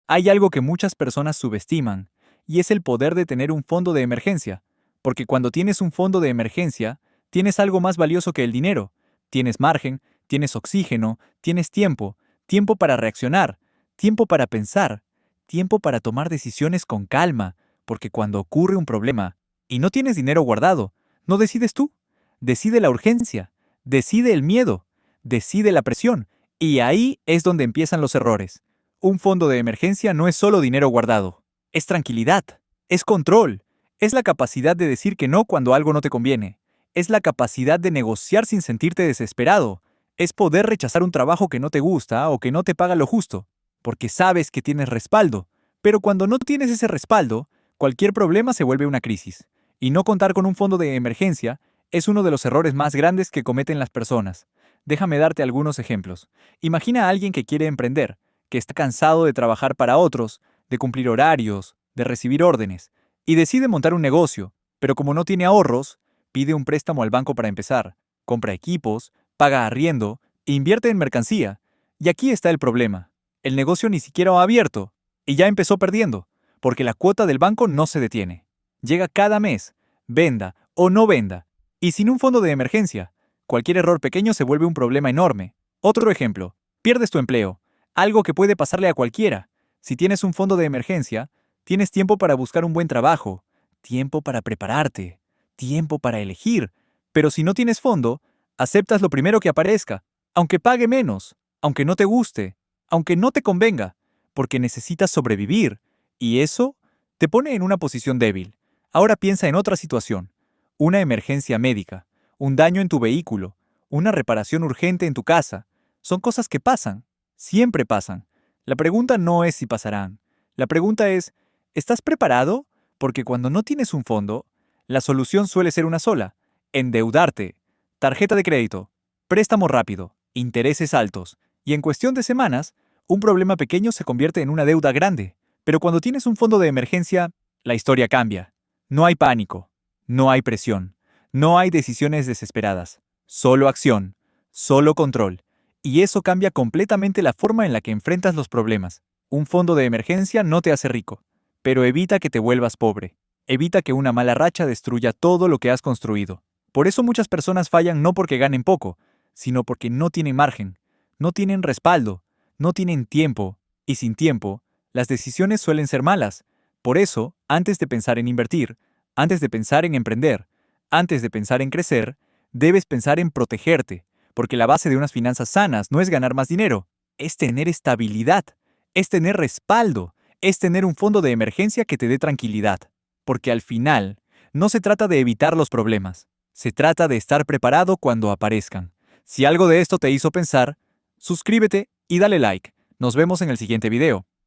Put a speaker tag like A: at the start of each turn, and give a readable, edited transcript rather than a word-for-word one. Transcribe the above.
A: Hay algo que muchas personas subestiman, y es el poder de tener un fondo de emergencia, porque cuando tienes un fondo de emergencia, tienes algo más valioso que el dinero. Tienes margen, tienes oxígeno, tienes tiempo, tiempo para reaccionar, tiempo para pensar, tiempo para tomar decisiones con calma, porque cuando ocurre un problema y no tienes dinero guardado, no decides tú, decide la urgencia, decide el miedo, decide la presión, y ahí es donde empiezan los errores. Un fondo de emergencia no es solo dinero guardado, es tranquilidad, es control, es la capacidad de decir que no cuando algo no te conviene, es la capacidad de negociar sin sentirte desesperado, es poder rechazar un trabajo que no te gusta o que no te paga lo justo, porque sabes que tienes respaldo, pero cuando no tienes ese respaldo, cualquier problema se vuelve una crisis, y no contar con un fondo de emergencia es uno de los errores más grandes que cometen las personas. Déjame darte algunos ejemplos. Imagina a alguien que quiere emprender, que está cansado de trabajar para otros, de cumplir horarios, de recibir órdenes, y decide montar un negocio, pero como no tiene ahorros, pide un préstamo al banco para empezar, compra equipos, paga arriendo, e invierte en mercancía. Y aquí está el problema. El negocio ni siquiera ha abierto, y ya empezó perdiendo, porque la cuota del banco no se detiene. Llega cada mes, venda o no venda, y sin un fondo de emergencia, cualquier error pequeño se vuelve un problema enorme. Otro ejemplo, pierdes tu empleo, algo que puede pasarle a cualquiera. Si tienes un fondo de emergencia, tienes tiempo para buscar un buen trabajo, tiempo para prepararte, tiempo para elegir. Pero si no tienes fondo, aceptas lo primero que aparezca, aunque pague menos, aunque no te guste, aunque no te convenga, porque necesitas sobrevivir, y eso te pone en una posición débil. Ahora piensa en otra situación, una emergencia médica, un daño en tu vehículo, una reparación urgente en tu casa. Son cosas que pasan. Siempre pasan. La pregunta no es si pasarán. La pregunta es, ¿estás preparado? Porque cuando no tienes un fondo, la solución suele ser una sola: endeudarte, tarjeta de crédito, préstamo rápido, intereses altos, y en cuestión de semanas, un problema pequeño se convierte en una deuda grande. Pero cuando tienes un fondo de emergencia, la historia cambia. No hay pánico, no hay presión, no hay decisiones desesperadas, solo acción, solo control. Y eso cambia completamente la forma en la que enfrentas los problemas. Un fondo de emergencia no te hace rico, pero evita que te vuelvas pobre. Evita que una mala racha destruya todo lo que has construido. Por eso muchas personas fallan no porque ganen poco, sino porque no tienen margen, no tienen respaldo, no tienen tiempo, y sin tiempo, las decisiones suelen ser malas. Por eso, antes de pensar en invertir, antes de pensar en emprender, antes de pensar en crecer, debes pensar en protegerte, porque la base de unas finanzas sanas no es ganar más dinero, es tener estabilidad, es tener respaldo, es tener un fondo de emergencia que te dé tranquilidad. Porque al final, no se trata de evitar los problemas, se trata de estar preparado cuando aparezcan. Si algo de esto te hizo pensar, suscríbete y dale like. Nos vemos en el siguiente video.